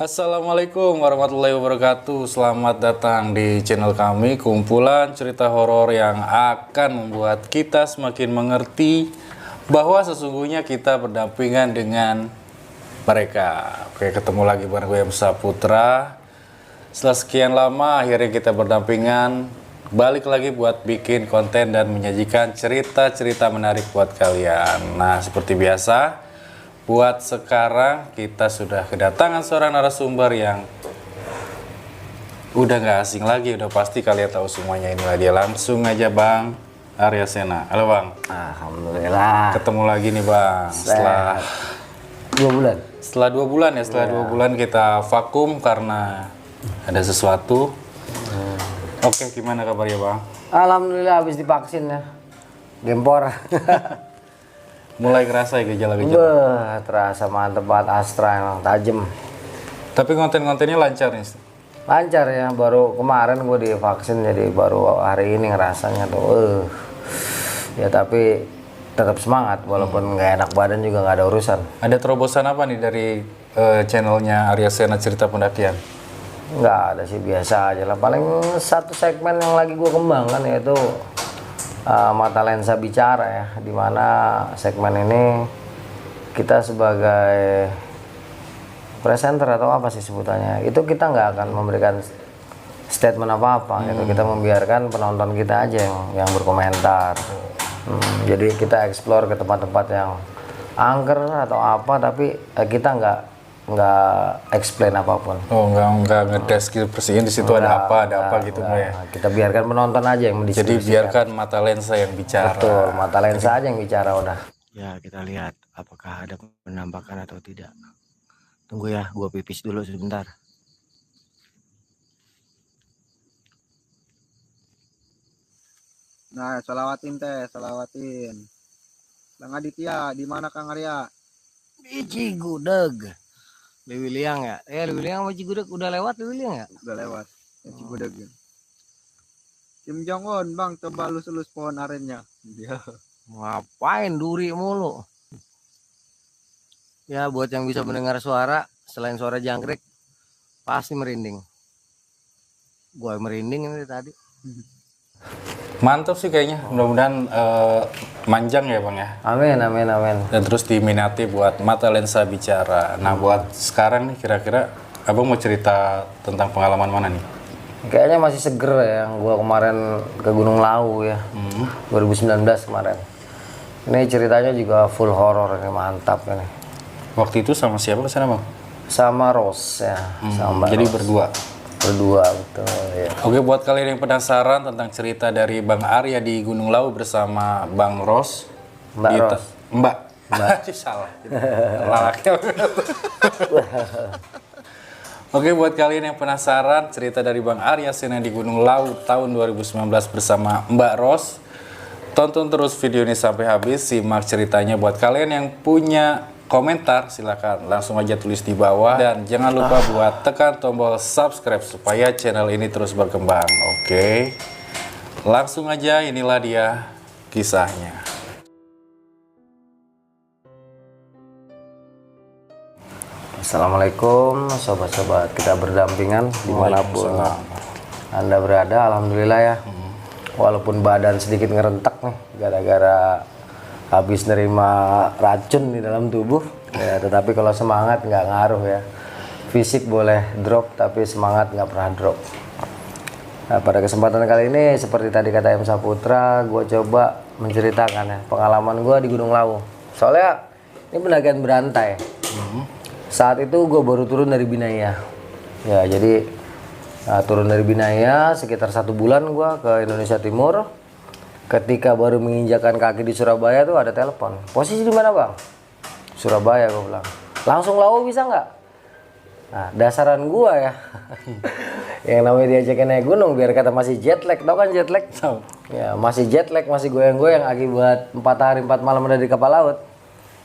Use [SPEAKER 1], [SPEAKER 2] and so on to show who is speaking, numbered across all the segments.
[SPEAKER 1] Assalamualaikum warahmatullahi wabarakatuh. Selamat datang di channel kami, kumpulan cerita horor yang akan membuat kita semakin mengerti bahwa sesungguhnya kita berdampingan dengan mereka. Oke, ketemu lagi bareng gue Saputra. Setelah sekian lama akhirnya kita berdampingan, balik lagi buat bikin konten dan menyajikan cerita-cerita menarik buat kalian. Nah, seperti biasa, buat sekarang kita sudah kedatangan seorang narasumber yang udah nggak asing lagi, udah pasti kalian tahu semuanya. Inilah dia, langsung aja Bang Arya Sena. Halo Bang.
[SPEAKER 2] Alhamdulillah.
[SPEAKER 1] Ketemu lagi nih Bang. Setelah
[SPEAKER 2] 2 bulan.
[SPEAKER 1] Setelah 2 bulan ya, setelah 2 bulan kita vakum karena ada sesuatu. Oke, gimana kabarnya Bang?
[SPEAKER 2] Alhamdulillah habis divaksin ya. Gempor.
[SPEAKER 1] Mulai kerasa ya gejala-gejala?
[SPEAKER 2] Terasa mantep banget, Astra emang tajem.
[SPEAKER 1] Tapi konten-kontennya lancar nih?
[SPEAKER 2] Lancar ya, baru kemarin gue divaksin jadi baru hari ini ngerasanya tuh. Ya tapi tetap semangat walaupun nggak enak badan juga nggak ada urusan. Ada
[SPEAKER 1] terobosan apa nih dari channelnya Arya Sena Cerita Pendakian?
[SPEAKER 2] Nggak ada sih, biasa aja lah. Paling satu segmen yang lagi gue kembangkan yaitu mata lensa bicara ya, dimana segmen ini kita sebagai presenter atau apa sih sebutannya, itu kita nggak akan memberikan statement apa-apa gitu, kita membiarkan penonton kita aja yang berkomentar. Jadi kita explore ke tempat-tempat yang angker atau apa, tapi kita nggak explain apapun.
[SPEAKER 1] Oh, nggak ngedes gitu persihin di situ ada apa gitu ya.
[SPEAKER 2] Kita biarkan penonton aja yang mendiskusikan.
[SPEAKER 1] Jadi biarkan mata lensa yang bicara.
[SPEAKER 2] Betul, mata lensa aja yang bicara udah.
[SPEAKER 3] Ya, kita lihat apakah ada penampakan atau tidak. Tunggu ya, gua pipis dulu sebentar.
[SPEAKER 4] Nah, salawatin. Bang Aditya, di mana Kang Arya?
[SPEAKER 3] Di Cigudeg. Lewiliang ya? Lewiliang sama Cigudeg udah lewat Lewiliang ya?
[SPEAKER 4] Udah lewat. Cigudeg. Kim Jong Un, Bang, coba lus-lus pohon arennya.
[SPEAKER 3] Iya. Ngapain duri mulu? Ya, buat yang bisa mendengar suara selain suara jangkrik pasti merinding. Gua merinding ini tadi.
[SPEAKER 1] Mantap sih kayaknya, mudah-mudahan manjang ya Bang ya.
[SPEAKER 2] Amin.
[SPEAKER 1] Dan terus diminati buat mata lensa bicara. Nah, buat sekarang nih kira-kira Abang mau cerita tentang pengalaman mana nih?
[SPEAKER 2] Kayaknya masih seger ya, yang gua kemarin ke Gunung Lawu ya, 2019 kemarin. Ini ceritanya juga full horror, ini mantap ini.
[SPEAKER 1] Waktu itu sama siapa ke sana Bang?
[SPEAKER 2] Sama Rose ya, sama
[SPEAKER 1] jadi
[SPEAKER 2] Rose. Berdua betul ya.
[SPEAKER 1] Oke, buat kalian yang penasaran tentang cerita dari Bang Arya di Gunung Lawu bersama Bang Ros. Mbak. Salah. Oke, buat kalian yang penasaran cerita dari Bang Arya Sena di Gunung Lawu tahun 2019 bersama Mbak Ros, tonton terus video ini sampai habis, simak ceritanya. Buat kalian yang punya komentar silakan langsung aja tulis di bawah, dan jangan lupa buat tekan tombol subscribe supaya channel ini terus berkembang. Oke, langsung aja, inilah dia kisahnya.
[SPEAKER 2] Assalamualaikum sobat-sobat kita berdampingan dimanapun Anda berada. Alhamdulillah ya, walaupun badan sedikit ngerentak nih gara-gara habis nerima racun di dalam tubuh ya, tetapi kalau semangat nggak ngaruh ya. Fisik boleh drop tapi semangat nggak pernah drop. Nah, pada kesempatan kali ini seperti tadi kata Saputra, gue coba menceritakan ya pengalaman gue di Gunung Lawu. Soalnya ini pendakian berantai. Saat itu gue baru turun dari Binaya ya, jadi turun dari Binaya sekitar 1 bulan gue ke Indonesia Timur. Ketika baru menginjakan kaki di Surabaya tuh ada telepon. Posisi di mana Bang? Surabaya, gue bilang. Langsung Lawu bisa nggak? Nah, dasaran gua ya. Yang namanya diajakin naik gunung biar kata masih jet lag. Tau kan jet lag? Ya, masih jet lag, masih goyang-goyang akibat 4 hari 4 malam ada di kapal laut.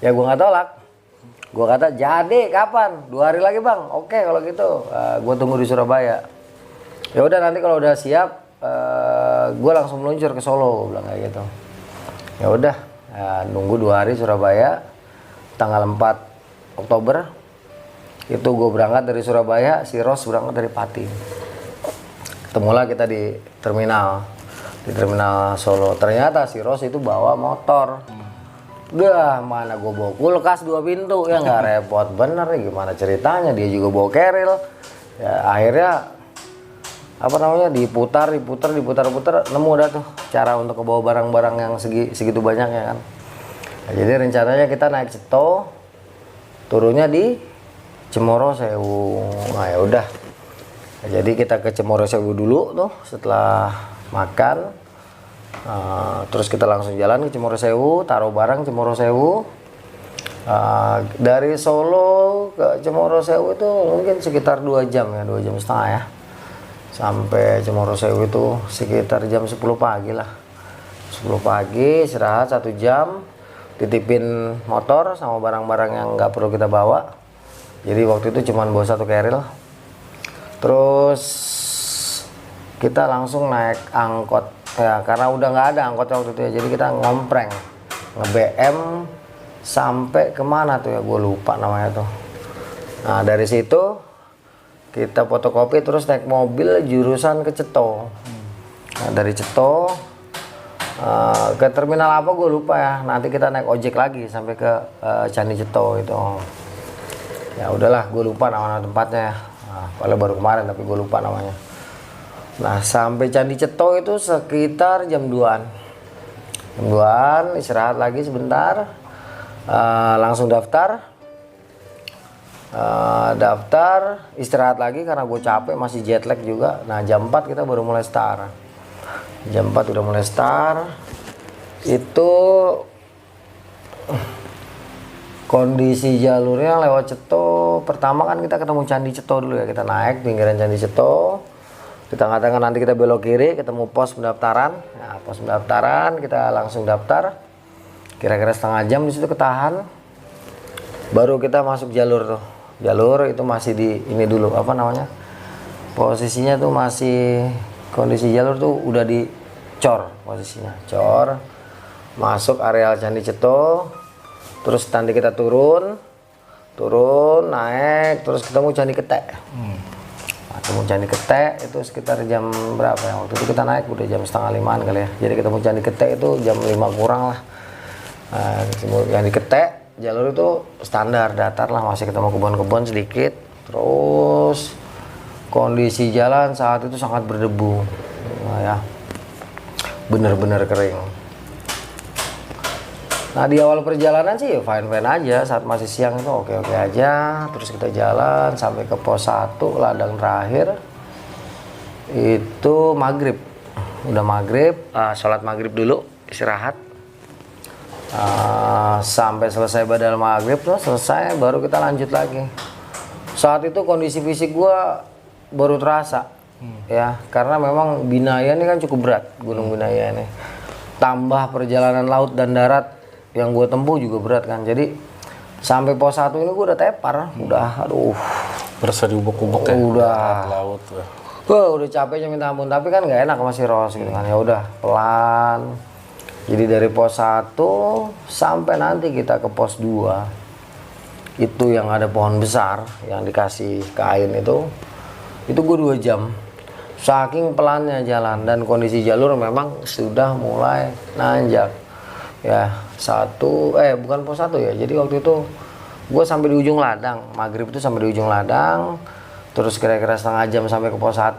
[SPEAKER 2] Ya gua nggak tolak. Gua kata jadi kapan? 2 hari lagi Bang. Oke kalau gitu. Gua tunggu di Surabaya. Ya udah, nanti kalau udah siap gue langsung meluncur ke Solo, bilang kayak gitu. Ya udah, nunggu 2 hari Surabaya, tanggal 4 Oktober Itu gue berangkat dari Surabaya, si Ros berangkat dari Pati. Ketemulah kita di terminal Solo. Ternyata si Ros itu bawa motor. Udah, mana gue bawa kulkas 2 pintu, ya nggak repot bener ya, gimana ceritanya, dia juga bawa keril. Ya akhirnya apa namanya, diputar, nemu dah tuh cara untuk kebawa barang-barang yang segitu banyaknya kan. Nah, jadi rencananya kita naik Ceto, turunnya di Cemoro Sewu. Nah ya udah. Nah, jadi kita ke Cemoro Sewu dulu tuh setelah makan. Terus kita langsung jalan ke Cemoro Sewu, taruh barang Cemoro Sewu. Dari Solo ke Cemoro Sewu itu mungkin sekitar 2 jam ya, 2 jam setengah ya. Sampai Cemoro Sewu itu sekitar jam 10 pagi lah. 10 pagi, istirahat 1 jam, titipin motor sama barang-barang yang nggak perlu kita bawa. Jadi waktu itu cuma bawa 1 keril. Terus kita langsung naik angkot ya, karena udah nggak ada angkot waktu itu ya. Jadi kita ngompreng, nge-BM sampai kemana tuh ya, gue lupa namanya tuh. Nah dari situ kita fotokopi terus naik mobil jurusan ke Ceto. Nah, dari Ceto ke terminal apa gue lupa ya. Nanti kita naik ojek lagi sampai ke Candi Ceto itu. Ya udahlah, gue lupa nama tempatnya. Nah, padahal baru kemarin tapi gue lupa namanya. Nah sampai Candi Ceto itu sekitar jam 2-an. Jam 2-an istirahat lagi sebentar. Langsung daftar, istirahat lagi karena gue capek, masih jet lag juga. Nah jam 4 kita baru mulai start. Jam 4 udah mulai start. Itu kondisi jalurnya lewat Ceto. Pertama kan kita ketemu Candi Ceto dulu ya, kita naik pinggiran Candi Ceto. Di tengah-tengah nanti kita belok kiri, ketemu pos pendaftaran. Nah pos pendaftaran kita langsung daftar. Kira-kira setengah jam di situ ketahan. Baru kita masuk jalur tuh. Jalur itu masih di ini dulu, apa namanya? Posisinya tuh masih, kondisi jalur tuh udah dicor posisinya. Cor. Masuk areal Candi Ceto. Terus nanti kita turun, naik, terus ketemu Candi Ketek. Ketemu Candi Ketek itu sekitar jam berapa ya? Waktu itu kita naik udah jam 4:30 kali ya. Jadi ketemu Candi Ketek itu jam 5 kurang lah. Nah, Candi Ketek jalur itu standar datar lah, masih ketemu kebun-kebun sedikit. Terus kondisi jalan saat itu sangat berdebu, nah, ya bener-bener kering. Nah di awal perjalanan sih ya fine-fine aja, saat masih siang itu oke-oke aja. Terus kita jalan sampai ke pos 1, ladang terakhir itu maghrib. Udah maghrib, sholat maghrib dulu, istirahat. Sampai selesai badal maghrib tuh selesai, baru kita lanjut lagi. Saat itu kondisi fisik gua baru terasa ya, karena memang Binaya ini kan cukup berat, Gunung Binaya ini. Tambah perjalanan laut dan darat yang gue tempuh juga berat kan. Jadi sampai pos 1 ini gue udah tepar, udah aduh.
[SPEAKER 1] Berasa diubek-ubek ya.
[SPEAKER 2] Udah.
[SPEAKER 1] Laut.
[SPEAKER 2] Udah capeknya minta ampun, tapi kan nggak enak sama si Ros gitu kan. Ya udah pelan. Jadi dari pos 1 sampai nanti kita ke pos 2. Itu yang ada pohon besar yang dikasih kain itu gue 2 jam. Saking pelannya jalan dan kondisi jalur memang sudah mulai nanjak. Ya, bukan pos 1 ya. Jadi waktu itu gue sampai di ujung ladang, maghrib itu sampai di ujung ladang. Terus kira-kira setengah jam sampai ke pos 1.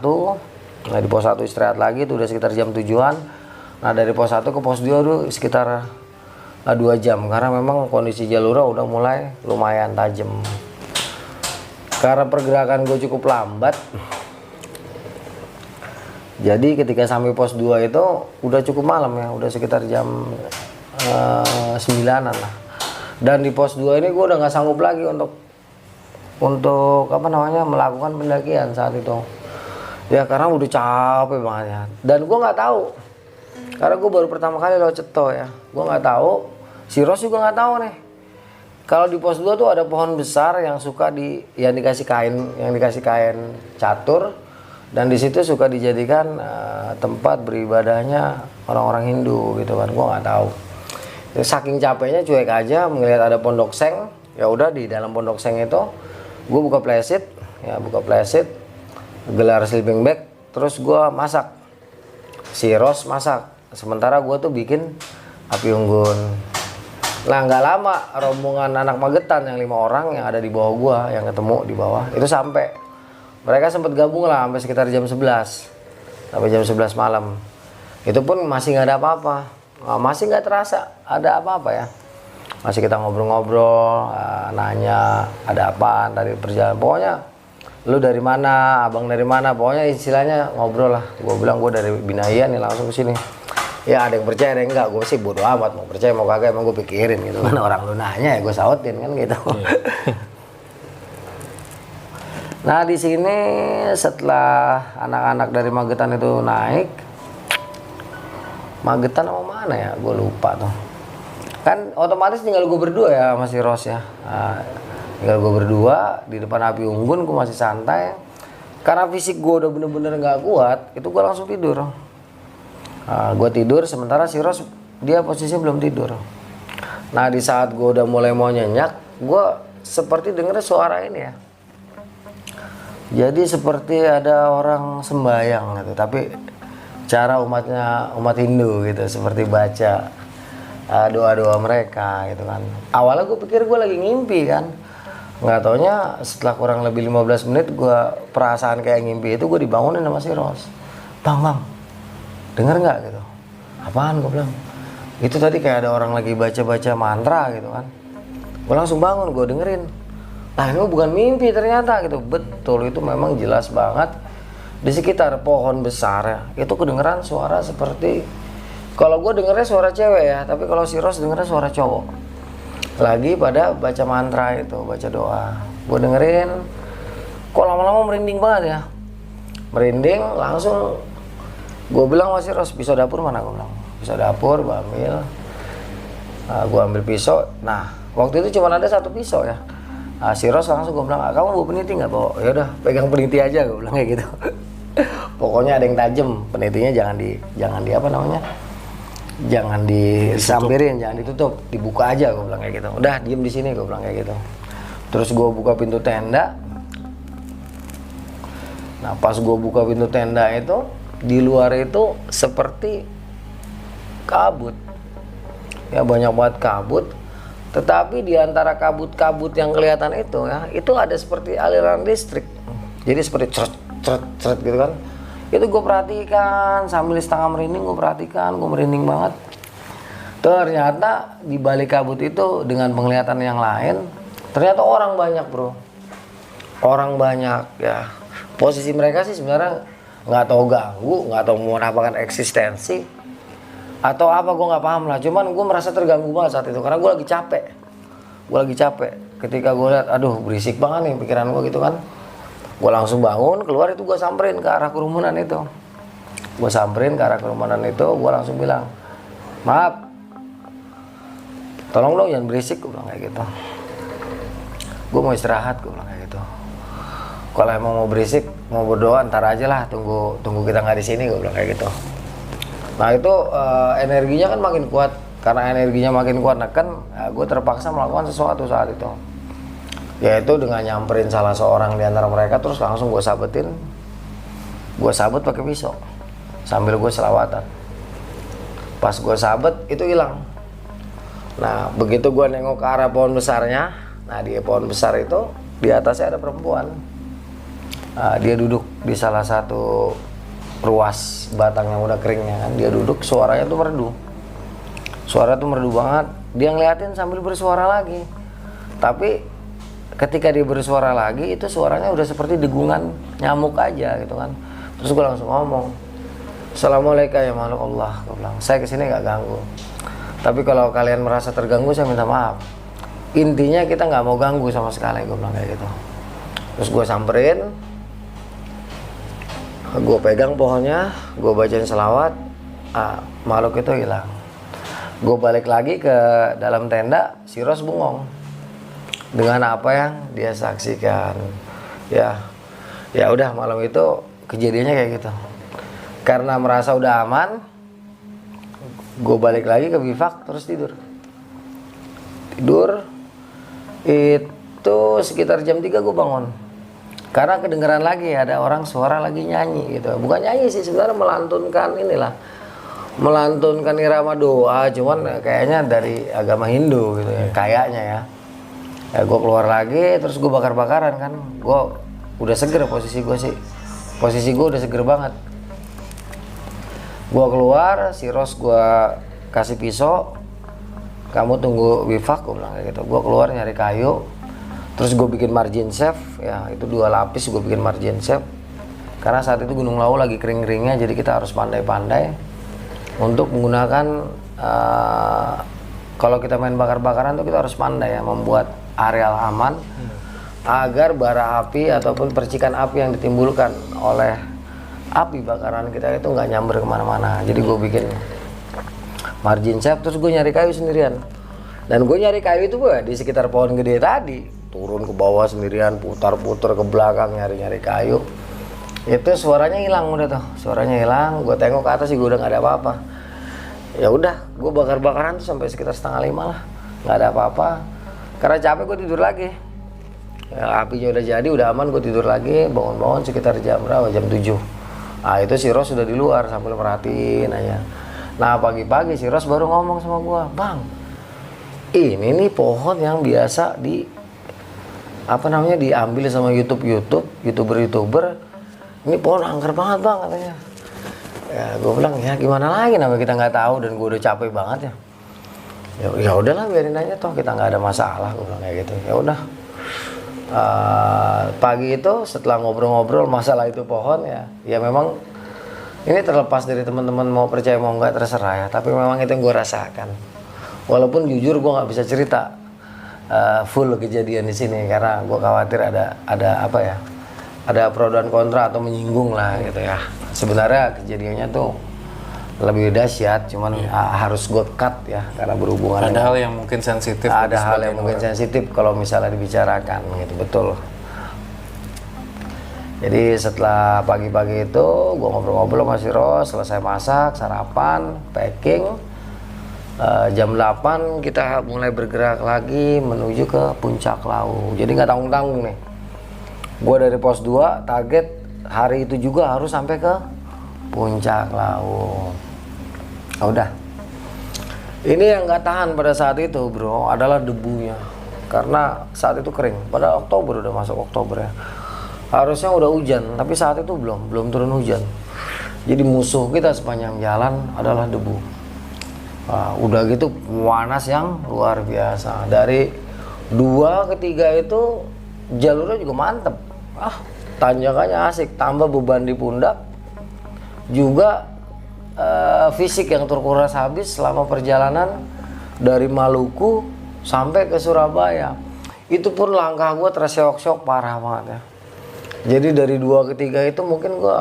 [SPEAKER 2] Nah di pos 1 istirahat lagi, itu udah sekitar jam 7-an. Nah dari pos 1 ke pos 2 itu sekitar 2 jam, karena memang kondisi jalurnya udah mulai lumayan tajam. Karena pergerakan gue cukup lambat, jadi ketika sampai pos 2 itu udah cukup malam ya, udah sekitar jam 9-an lah. Dan di pos 2 ini gue udah nggak sanggup lagi untuk melakukan pendakian saat itu ya, karena udah capek banget ya. Dan gue nggak tahu, karena gue baru pertama kali lewat Ceto ya, gue nggak tahu, si Ros juga nggak tahu nih, kalau di pos 2 tuh ada pohon besar yang suka dikasih kain catur, dan di situ suka dijadikan tempat beribadahnya orang-orang Hindu gitu kan. Gue nggak tahu. Saking capeknya cuek aja melihat ada pondok seng. Ya udah di dalam pondok seng itu gue buka playset, gelar sleeping bag, terus gue masak. Si Ros masak, sementara gue tuh bikin api unggun. Nah nggak lama rombongan anak Magetan yang 5 orang yang ada di bawah gue, yang ketemu di bawah itu sampai. Mereka sempat gabung lah sampai sekitar jam 11, sampai jam 11 malam. Itu pun masih nggak ada apa-apa, masih nggak terasa ada apa-apa ya. Masih kita ngobrol-ngobrol, nanya ada apaan tadi perjalanan. Pokoknya lu dari mana, abang dari mana, pokoknya istilahnya ngobrol lah. Gue bilang gue dari Binayan nih langsung ke sini. Ya ada yang percaya ada yang enggak, gue sih bodo amat mau percaya mau kagak, emang gue pikirin gitu kan. Orang lu nanya ya gue sautin kan gitu. Nah di sini setelah anak-anak dari Magetan itu naik, Magetan sama mana ya, gue lupa tuh. Kan otomatis tinggal gue berdua ya masih Ros ya. Nah, tinggal gue berdua di depan api unggun, gue masih santai. Karena fisik gue udah bener-bener nggak kuat, itu gue langsung tidur. Nah, gue tidur sementara si Ros dia posisinya belum tidur. Nah di saat gue udah mulai mau nyenyak, gue seperti denger suara ini ya. Jadi seperti ada orang sembahyang gitu, tapi cara umat Hindu gitu, seperti baca doa-doa mereka gitu kan. Awalnya gue pikir gue lagi ngimpi kan, nggak taunya setelah kurang lebih 15 menit gue perasaan kayak ngimpi itu, gue dibangunin sama si Ros. Bang, denger nggak gitu? Apaan? Gue bilang itu tadi kayak ada orang lagi baca-baca mantra gitu kan. Gue langsung bangun, gue dengerin. Nah ini bukan mimpi ternyata gitu. Betul, itu memang jelas banget. Di sekitar pohon besar ya, itu kedengeran suara seperti, kalau gue dengernya suara cewek ya, tapi kalau si Ros dengernya suara cowok. Lagi pada baca mantra itu, baca doa. Gue dengerin, kok lama-lama merinding banget ya. Merinding, langsung gue bilang sama si Ros, pisau dapur mana? Gue bilang, pisau dapur, gue ambil. Gue ambil pisau. Nah, waktu itu cuma ada 1 pisau ya. Si Ros langsung gue bilang, kamu bawa peniti nggak? Bawa. Ya udah, pegang peniti aja, gue bilang kayak gitu. Pokoknya ada yang tajam, penitinya jangan di apa namanya, jangan disampirin, jangan ditutup, dibuka aja, gue bilang kayak gitu. Udah diem di sini, gue bilang kayak gitu. Terus gue buka pintu tenda. Nah pas gue buka pintu tenda itu, di luar itu seperti kabut, ya banyak banget kabut. Tetapi di antara kabut-kabut yang kelihatan itu ya, itu ada seperti aliran listrik. Jadi seperti ceret gitu kan. Itu gue perhatikan sambil setengah merinding, gue perhatikan, gue merinding banget. Ternyata di balik kabut itu dengan penglihatan yang lain, ternyata orang banyak bro. Orang banyak ya. Posisi mereka sih sebenarnya nggak tahu ganggu, nggak tahu mau menampakkan eksistensi atau apa, gue nggak paham lah. Cuman gue merasa terganggu banget saat itu karena gue lagi capek. Ketika gue lihat, aduh berisik banget nih pikiran gue gitu kan. Gue langsung bangun, keluar itu gue samperin ke arah kerumunan itu. Gue langsung bilang, maaf, tolong dong jangan berisik, gue bilang kayak gitu. Gue mau istirahat, gue bilang kayak gitu. Kalau emang mau berisik, mau berdoa ntar aja lah, tunggu kita nggak di sini, gue bilang kayak gitu. Nah itu energinya kan makin kuat. Karena energinya makin kuat, nah kan gue terpaksa melakukan sesuatu saat itu. Yaitu dengan nyamperin salah seorang di antara mereka, terus langsung gue sabetin. Gue sabet pakai pisau sambil gue selawatan. Pas gue sabet itu hilang. Nah begitu gue nengok ke arah pohon besarnya, nah di pohon besar itu di atasnya ada perempuan. Dia duduk di salah satu ruas batang yang udah keringnya kan. Dia duduk, suaranya tuh merdu. Suara tuh merdu banget. Dia ngeliatin sambil bersuara lagi. Tapi ketika dia bersuara lagi, itu suaranya udah seperti degungan nyamuk aja gitu kan. Terus gue langsung ngomong, Assalamualaikum ya makhluk Allah. Gue bilang, saya kesini gak ganggu. Tapi kalau kalian merasa terganggu, saya minta maaf. Intinya kita nggak mau ganggu sama sekali, gue bilang kayak gitu. Terus gue samperin, gue pegang pohonnya, gue bacain selawat, makhluk itu hilang. Gue balik lagi ke dalam tenda, si Ros bengong dengan apa yang dia saksikan. Ya udah malam itu kejadiannya kayak gitu. Karena merasa udah aman, gue balik lagi ke bivak terus tidur. Itu sekitar jam 3 gue bangun. Karena kedengeran lagi ada orang suara lagi nyanyi gitu. Bukan nyanyi sih, sebenarnya melantunkan inilah. Melantunkan irama doa, cuman kayaknya dari agama Hindu gitu ya, kayaknya ya. Ya gue keluar lagi, terus gue bakar-bakaran kan. Gue udah seger posisi gue sih. Posisi gue udah seger banget. Gue keluar, si Ros gue kasih pisau. Kamu tunggu bivak, gue bilang kayak gitu. Gue keluar nyari kayu. Terus gue bikin margin safe, ya itu 2 lapis gue bikin margin safe. Karena saat itu Gunung Lawu lagi kering-keringnya, jadi kita harus pandai-pandai untuk menggunakan kalau kita main bakar-bakaran tuh kita harus pandai ya, membuat areal aman agar bara api ataupun percikan api yang ditimbulkan oleh api bakaran kita itu nggak nyamber kemana-mana. Jadi gue bikin margin safe, terus gue nyari kayu sendirian. Dan gue nyari kayu itu gue di sekitar pohon gede tadi, turun ke bawah sendirian, putar-putar ke belakang nyari-nyari kayu. Itu suaranya hilang udah tuh, suaranya hilang. Gue tengok ke atas sih, gue udah nggak ada apa-apa. Ya udah, gue bakar-bakaran tuh sampai sekitar 4:30 lah, nggak ada apa-apa. Karena capek gue tidur lagi. Ya, apinya udah jadi, udah aman, gue tidur lagi. Bangun-bangun sekitar jam berapa? Jam 7. Nah itu si Ros sudah di luar sambil merhatiin aja. Nah pagi-pagi si Ros baru ngomong sama gue, Bang, ini nih pohon yang biasa diambil sama youtuber. Ini pohon angker banget Bang katanya. Ya gue bilang ya gimana lagi, namanya kita nggak tahu dan gue udah capek banget ya. Ya udahlah biarin aja toh, kita nggak ada masalah, gue bilang kayak gitu. Ya udah. Pagi itu setelah ngobrol-ngobrol masalah itu pohon ya memang ini terlepas dari teman-teman mau percaya mau nggak terserah ya. Tapi memang itu yang gue rasakan. Walaupun jujur gue nggak bisa cerita full kejadian di sini karena gue khawatir ada pro dan kontra atau menyinggung lah gitu ya. Sebenarnya kejadiannya tuh lebih dahsyat, cuman harus gue cut ya karena berhubungan.
[SPEAKER 1] Ada hal yang mungkin sensitif.
[SPEAKER 2] Ada hal yang mungkin sensitif kalau misalnya dibicarakan gitu, betul. Jadi setelah pagi-pagi itu gue ngobrol-ngobrol sama si Ros, selesai masak, sarapan, packing. Jam 8 kita mulai bergerak lagi menuju ke Puncak Lawu. Jadi nggak tanggung-tanggung nih. Gue dari pos 2 target hari itu juga harus sampai ke Puncak Lawu. Udah. Ini yang nggak tahan pada saat itu bro adalah debunya. Karena saat itu kering. Pada Oktober, udah masuk Oktober ya. Harusnya udah hujan, tapi saat itu belum turun hujan. Jadi musuh kita sepanjang jalan adalah debu. Udah gitu panas yang luar biasa. Dari 2 ke 3 itu jalurnya juga mantep. Tanjakannya asik, tambah beban di pundak. Juga fisik yang terkuras habis selama perjalanan dari Maluku sampai ke Surabaya. Itu pun langkah gue terseok-seok parah banget ya. Jadi dari 2 ke 3 itu mungkin gue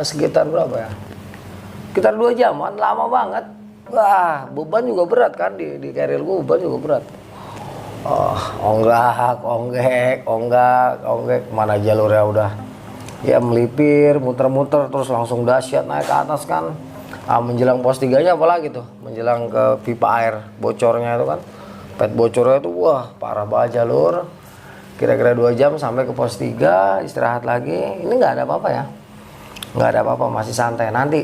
[SPEAKER 2] sekitar berapa ya? Sekitar 2 jaman, lama banget. Wah, beban juga berat kan di carrier gue, beban juga berat. Onggak, mana jalurnya udah ya melipir, muter-muter terus langsung dahsyat naik ke atas kan. Menjelang pos 3-nya apalagi tuh, menjelang ke pipa air bocornya itu kan. Pet bocornya itu wah, parah banget jalur. Kira-kira 2 jam sampai ke pos 3, istirahat lagi. Ini nggak ada apa-apa ya. Nggak ada apa-apa, masih santai. Nanti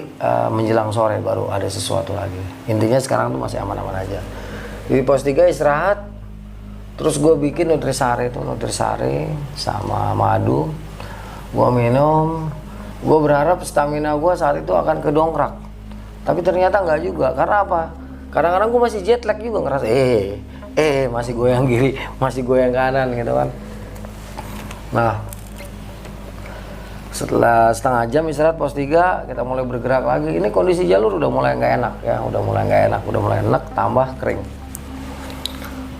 [SPEAKER 2] menjelang sore baru ada sesuatu lagi. Intinya sekarang tuh masih aman-aman aja. Di pos 3 istirahat. Terus gue bikin nutrisari sama madu. Gue minum. Gue berharap stamina gue saat itu akan kedongkrak. Tapi ternyata nggak juga. Karena apa? Kadang-kadang gue masih jet lag juga, ngerasa masih goyang kiri, masih goyang kanan gitu kan. Nah, setelah setengah jam istirahat pos 3, kita mulai bergerak lagi. Ini kondisi jalur udah mulai nggak enak ya, udah mulai enak, tambah kering.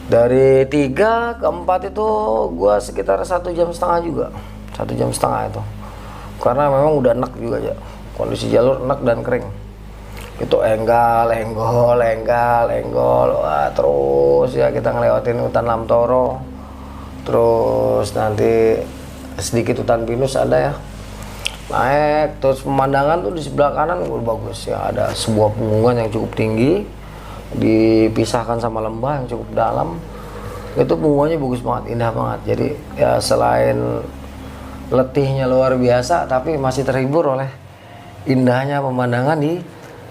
[SPEAKER 2] Dari 3 ke 4 itu gua sekitar 1,5 jam juga, 1,5 jam itu. Karena memang udah enak juga ya, kondisi jalur enak dan kering. Itu enggol, wah, terus ya kita ngelewatin hutan Lamtoro, terus nanti sedikit hutan pinus ada ya. Naik terus pemandangan tuh di sebelah kanan bagus ya, ada sebuah pegunungan yang cukup tinggi dipisahkan sama lembah yang cukup dalam. Itu bunganya bagus banget, indah banget. Jadi ya selain letihnya luar biasa, tapi masih terhibur oleh indahnya pemandangan di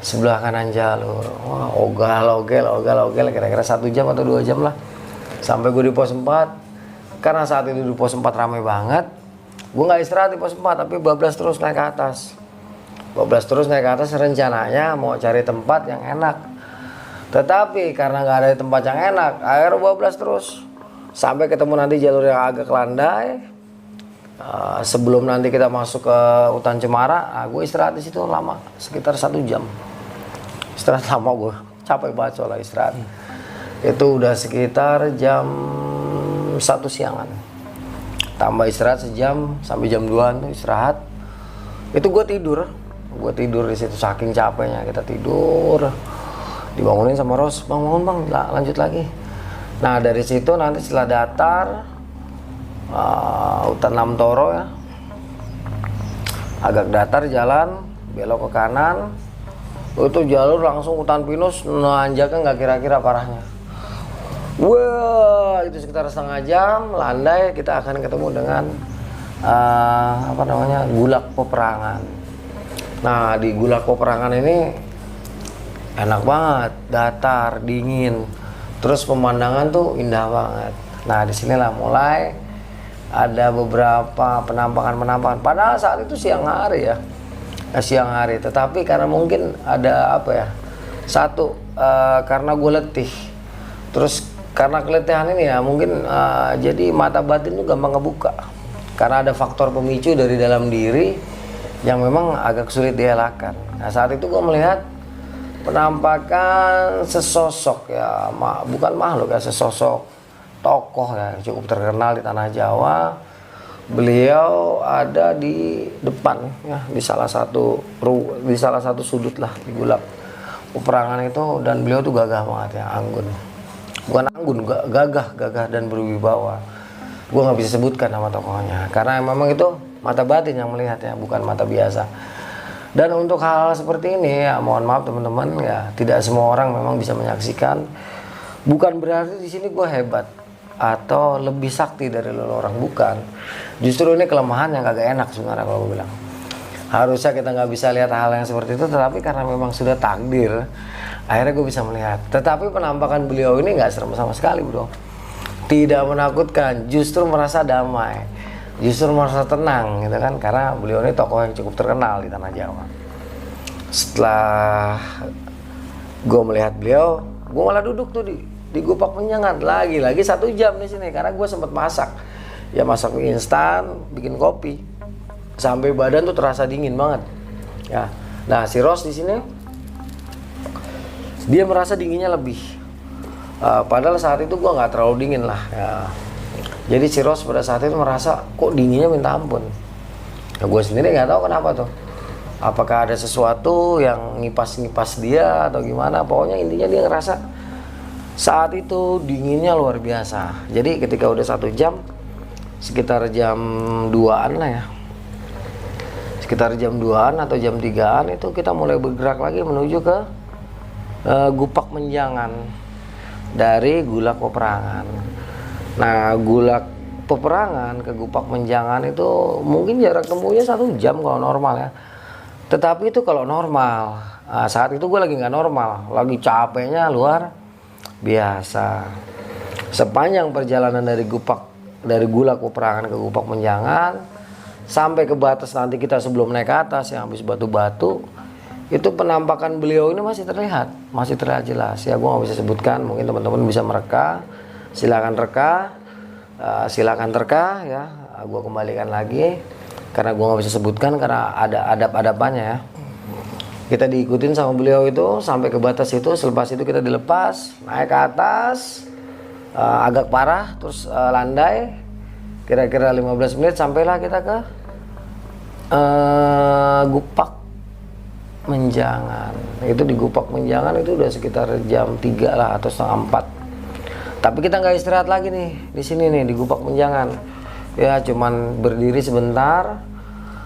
[SPEAKER 2] sebelah kanan jalur. Wah, ogal-ogel kira-kira 1 jam atau 2 jam lah sampai gue di pos 4. Karena saat itu di pos 4 ramai banget, gue nggak istirahat di pos 4 tapi bablas terus naik ke atas. Rencananya mau cari tempat yang enak, tetapi karena nggak ada tempat yang enak, akhirnya bablas terus sampai ketemu nanti jalur yang agak landai. Sebelum nanti kita masuk ke hutan cemara, gue istirahat di situ lama, sekitar 1 jam. Istirahat lama, gue capek banget soalnya istirahat. Itu udah sekitar jam 1 siangan. Tambah istirahat sejam sampai jam 2 tuh istirahat. Itu gue tidur di situ saking capeknya. Kita tidur, dibangunin sama Ros, bangun bang, lanjut lagi. Nah dari situ nanti setelah datar hutan Lamtoro ya, agak datar jalan belok ke kanan, itu jalur langsung hutan pinus, nanjaknya nggak kira-kira parahnya. Wah, itu sekitar setengah jam landai kita akan ketemu dengan Gulak Peperangan. Nah di Gulak Peperangan ini enak banget, datar, dingin, terus pemandangan tuh indah banget. Nah disinilah mulai ada beberapa penampakan. Padahal saat itu siang hari, tetapi karena mungkin ada satu karena gue letih, terus karena keletihan ini ya mungkin jadi mata batin tuh gampang ngebuka karena ada faktor pemicu dari dalam diri yang memang agak sulit dielakkan. Nah saat itu gue melihat penampakan sesosok ya, bukan makhluk ya, sesosok tokoh ya cukup terkenal di tanah Jawa. Beliau ada di depan ya, di salah satu sudut lah di Gulak Peperangan itu, dan beliau tuh gagah banget ya, gagah dan berwibawa. Gue nggak bisa sebutkan nama tokohnya karena memang itu mata batin yang melihat ya, bukan mata biasa. Dan untuk hal seperti ini ya mohon maaf teman-teman ya, tidak semua orang memang bisa menyaksikan. Bukan berarti di sini gue hebat atau lebih sakti dari orang, bukan. Justru ini kelemahan yang kagak enak sebenarnya kalau gue bilang. Harusnya kita nggak bisa lihat hal yang seperti itu, tetapi karena memang sudah takdir, akhirnya gue bisa melihat. Tetapi penampakan beliau ini nggak serem sama sekali bro. Tidak menakutkan, justru merasa damai, justru merasa tenang gitu kan, karena beliau ini tokoh yang cukup terkenal di tanah Jawa. Setelah gue melihat beliau, gue malah duduk tuh di Gupak Menjangan lagi 1 jam di sini karena gue sempat masak mie instan, bikin kopi sampai badan tuh terasa dingin banget ya. Nah si Ros di sini dia merasa dinginnya lebih, padahal saat itu gue nggak terlalu dingin lah ya. Jadi si Ros pada saat itu merasa kok dinginnya minta ampun. Nah, gue sendiri nggak tahu kenapa tuh, apakah ada sesuatu yang ngipas dia atau gimana. Pokoknya intinya dia ngerasa saat itu dinginnya luar biasa. Jadi ketika udah 1 jam, sekitar jam 2-an lah ya, sekitar jam 2-an atau jam 3-an itu kita mulai bergerak lagi menuju ke Gupak Menjangan dari Gulak Peperangan. Nah Gulak Peperangan ke Gupak Menjangan itu mungkin jarak tempuhnya 1 jam kalau normal ya. Tetapi itu kalau normal, saat itu gue lagi nggak normal, lagi capeknya luar biasa. Sepanjang perjalanan dari Gulak Peperangan ke Gupak Menjangan sampai ke batas nanti kita sebelum naik ke atas yang habis batu-batu, itu penampakan beliau ini masih terlihat jelas ya. Gue nggak bisa sebutkan, mungkin teman-teman bisa mereka, silakan terka ya. Gue kembalikan lagi karena gue nggak bisa sebutkan karena ada adab-adabannya ya. Kita diikutin sama beliau itu sampai ke batas itu. Selepas itu kita dilepas naik ke atas, agak parah, terus landai kira-kira 15 menit sampailah kita ke Gupak Menjangan. Itu di Gupak Menjangan itu udah sekitar jam 3 lah atau setengah 4. Tapi kita nggak istirahat lagi nih di sini nih di Gupak Menjangan ya, cuman berdiri sebentar.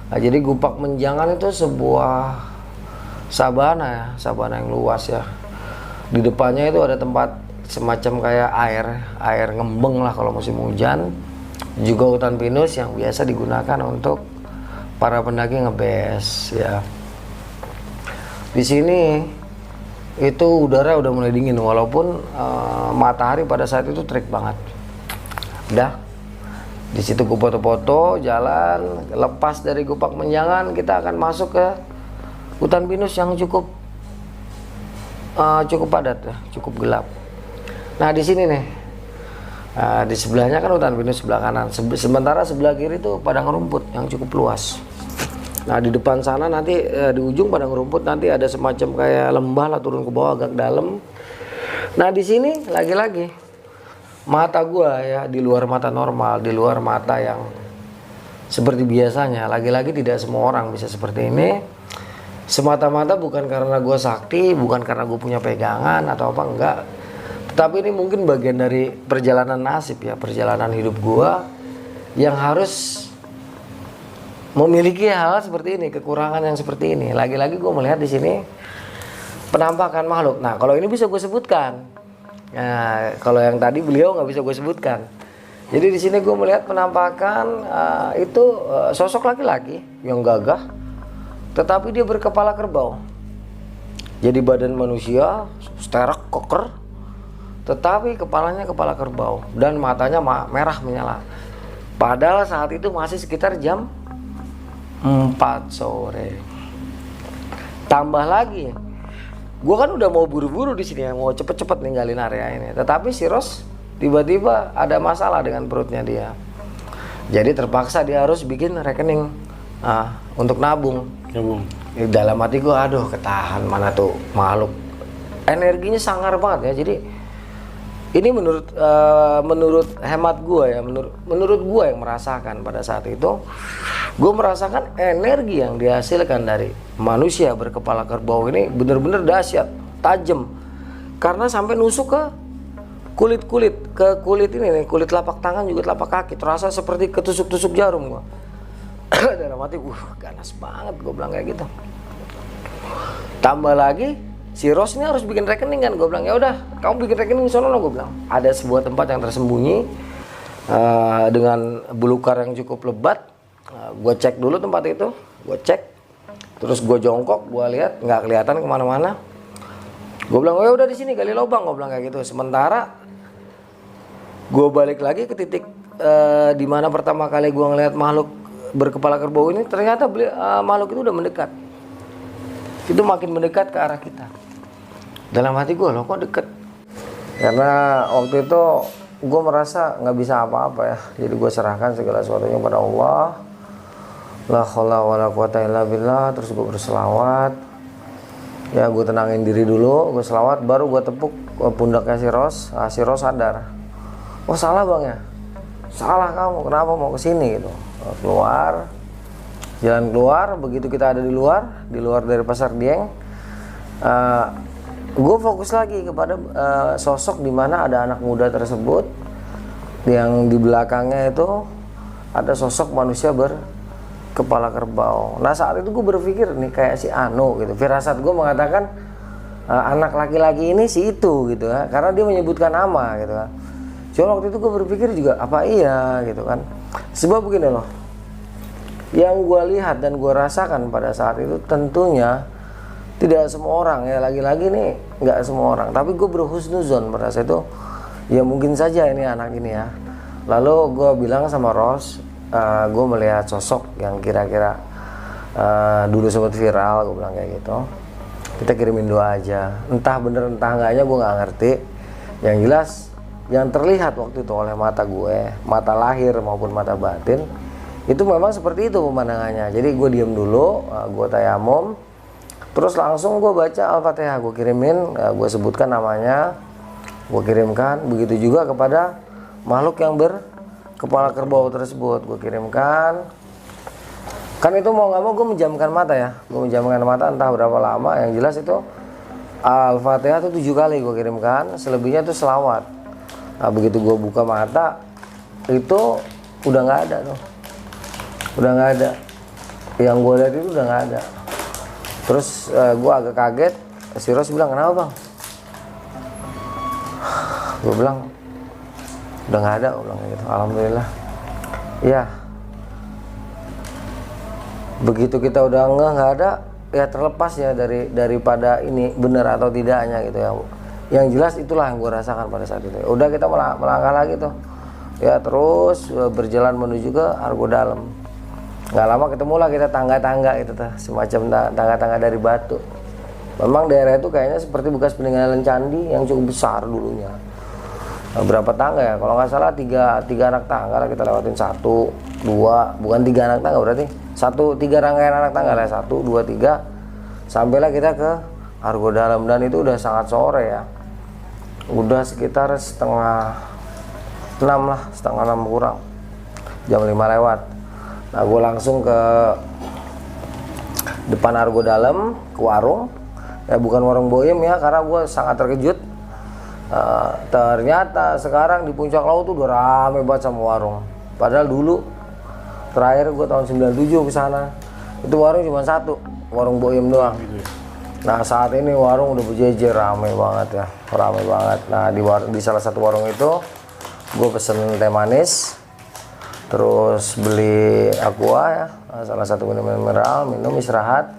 [SPEAKER 2] Nah, jadi Gupak Menjangan itu sebuah sabana yang luas ya. Di depannya itu ada tempat semacam kayak air ngembeng lah kalau musim hujan. Juga hutan pinus yang biasa digunakan untuk para pendaki ngebes ya. Di sini itu udara udah mulai dingin walaupun matahari pada saat itu terik banget. Udah di situ gue foto-foto jalan, lepas dari Gupak Menjangan kita akan masuk ke hutan pinus yang cukup padat ya, cukup gelap. Nah di sini nih, di sebelahnya kan hutan pinus sebelah kanan, sementara sebelah kiri itu padang rumput yang cukup luas. Nah di depan sana nanti di ujung padang rumput nanti ada semacam kayak lembah lah turun ke bawah agak dalam. Nah di sini lagi-lagi mata gua ya di luar mata normal, di luar mata yang seperti biasanya. Lagi-lagi tidak semua orang bisa seperti ini. Semata-mata bukan karena gua sakti, bukan karena gua punya pegangan atau apa, enggak. Tetapi ini mungkin bagian dari perjalanan nasib ya, perjalanan hidup gua yang harus memiliki hal seperti ini, kekurangan yang seperti ini. Lagi-lagi gua melihat di sini penampakan makhluk. Nah kalau ini bisa gue sebutkan. Nah, kalau yang tadi beliau nggak bisa gue sebutkan. Jadi di sini gue melihat penampakan itu sosok laki-laki yang gagah, tetapi dia berkepala kerbau. Jadi badan manusia, sterek, koker, tetapi kepalanya kepala kerbau dan matanya merah menyala. Padahal saat itu masih sekitar jam 4 sore. Tambah lagi, gue kan udah mau buru-buru di sini ya, mau cepet-cepet ninggalin area ini. Tetapi si Ros tiba-tiba ada masalah dengan perutnya dia. Jadi terpaksa dia harus bikin rekening untuk nabung. Dalam hati gue, aduh ketahan mana tuh makhluk. Energinya sangar banget ya. Jadi ini menurut hemat gue ya, menurut gue yang merasakan pada saat itu, gue merasakan energi yang dihasilkan dari manusia berkepala kerbau ini benar-benar dahsyat, tajam, karena sampai nusuk ke kulit ini nih, kulit telapak tangan juga telapak kaki, terasa seperti ketusuk-tusuk jarum gue. Dalam hati, ganas banget, gue bilang kayak gitu. Tambah lagi si Ros ini harus bikin rekening kan, gue bilang ya udah kamu bikin rekening sono, gue bilang ada sebuah tempat yang tersembunyi dengan belukar yang cukup lebat. Gue cek dulu tempat itu, gue cek, terus gue jongkok, gue lihat nggak kelihatan kemana-mana. Gue bilang oh ya udah di sini gali lubang, gue bilang kayak gitu. Sementara gue balik lagi ke titik di mana pertama kali gue ngelihat makhluk berkepala kerbau ini, ternyata makhluk itu udah mendekat. Itu makin mendekat ke arah kita. Dalam hati gue, loh kok deket? Karena waktu itu gue merasa nggak bisa apa-apa ya. Jadi gue serahkan segala sesuatunya pada Allah. La haula wala quwata illa billah. Terus gue berselawat. Ya gue tenangin diri dulu, gue selawat, baru gue tepuk pundaknya si Ros. Si Ros sadar. Oh salah bang ya? Salah kamu, kenapa mau kesini gitu? Keluar. Jalan keluar, begitu kita ada di luar dari Pasar Dieng, gue fokus lagi kepada sosok di mana ada anak muda tersebut, yang di belakangnya itu ada sosok manusia berkepala kerbau. Nah saat itu gue berpikir nih kayak si Anu gitu, firasat gue mengatakan anak laki-laki ini si itu gitu ya, karena dia menyebutkan nama gitu kan. Cuma waktu itu gue berpikir juga apa iya gitu kan, sebab begini loh. Yang gue lihat dan gue rasakan pada saat itu tentunya tidak semua orang ya, lagi-lagi nih nggak semua orang, tapi gue berhusnuzon pada saat itu ya mungkin saja ini anak ini ya. Lalu gue bilang sama Ros, gue melihat sosok yang kira-kira dulu sempat viral, gue bilang kayak gitu, kita kirimin doa aja, entah bener entah enggaknya gue nggak ngerti. Yang jelas yang terlihat waktu itu oleh mata gue, mata lahir maupun mata batin, itu memang seperti itu pemandangannya. Jadi gue diam dulu, gue tayamum, terus langsung gue baca Al-Fatihah, gue kirimin, gue sebutkan namanya, gue kirimkan. Begitu juga kepada makhluk yang berkepala kerbau tersebut, gue kirimkan. Kan itu mau nggak mau gue menjamkan mata ya, gue menjamkan mata entah berapa lama. Yang jelas itu Al-Fatihah itu 7 kali gue kirimkan, selebihnya itu selawat. Nah, begitu gue buka mata, itu udah nggak ada tuh. Udah nggak ada, yang gue lihat itu udah nggak ada. Terus gue agak kaget. Si Ros bilang kenapa bang? gue bilang udah nggak ada, gue bilang kayak gitu. Alhamdulillah ya, begitu kita udah nggak ada ya, terlepas ya daripada ini benar atau tidaknya gitu ya. Yang jelas itulah yang gue rasakan pada saat itu. Udah kita melangkah lagi tuh ya, terus berjalan menuju ke Argo Dalam. Nggak lama ketemu lah kita tangga-tangga itu tuh, semacam tangga-tangga dari batu. Memang daerah itu kayaknya seperti bekas peninggalan candi yang cukup besar dulunya. Nah, berapa tangga ya? Kalau nggak salah tiga anak tangga lah kita lewatin, 1, 2, bukan 3 anak tangga berarti 3 rangkaian anak tangga lah, 1, 2, 3, sampailah kita ke Argo Dalam. Dan itu udah sangat sore ya, udah sekitar setengah 6 lah, setengah 6 kurang, jam 5 lewat. Nah gue langsung ke depan Argo Dalam, ke warung ya, bukan warung Boyem ya, karena gue sangat terkejut. Ternyata sekarang di Puncak Lawu tuh udah rame banget sama warung. Padahal dulu terakhir gue tahun 97 ke sana, itu warung cuma 1, warung Boyem doang. Nah saat ini warung udah berjejer, rame banget ya, rame banget. Nah di salah satu warung itu gue pesen teh manis, terus beli aqua ya, salah satu minuman mineral, minum, istirahat.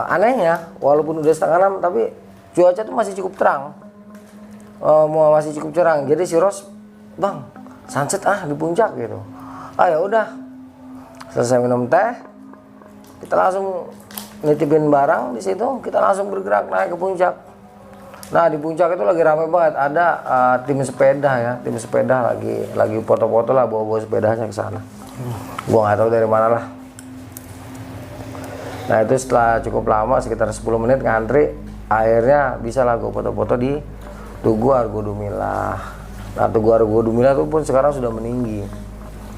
[SPEAKER 2] Anehnya walaupun udah setengah 6 tapi cuaca tuh masih cukup terang, masih cukup cerah. Jadi si Ros, bang sunset di puncak gitu. Ya udah, selesai minum teh kita langsung nitipin barang di situ, kita langsung bergerak naik ke puncak. Nah di puncak itu lagi rame banget, ada tim sepeda ya, tim sepeda lagi foto-foto lah, bawa sepedanya ke sana. Gua nggak tahu dari mana lah. Nah itu setelah cukup lama, sekitar 10 menit ngantri, akhirnya bisa lah gue foto-foto di Tugu Argo Dumilah. Nah Tugu Argo Dumilah itu pun sekarang sudah meninggi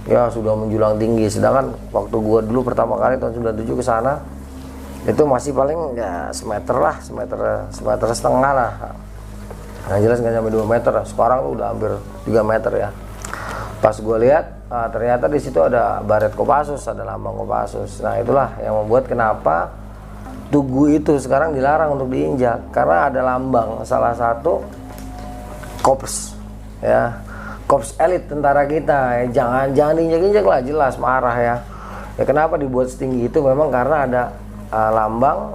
[SPEAKER 2] ya, sudah menjulang tinggi. Sedangkan waktu gue dulu pertama kali tahun 97 ke sana, itu masih paling ya semeter lah, semeter setengah lah. Nah jelas nggak sampai 2 meter. Sekarang tuh udah hampir 3 meter ya. Pas gue lihat, ternyata di situ ada baret Kopassus, ada lambang Kopassus. Nah itulah yang membuat kenapa Tugu itu sekarang dilarang untuk diinjak, karena ada lambang salah satu korps ya, korps elit tentara kita ya. Jangan diinjak-injak lah, jelas marah ya. Ya kenapa dibuat setinggi itu? Memang karena ada lambang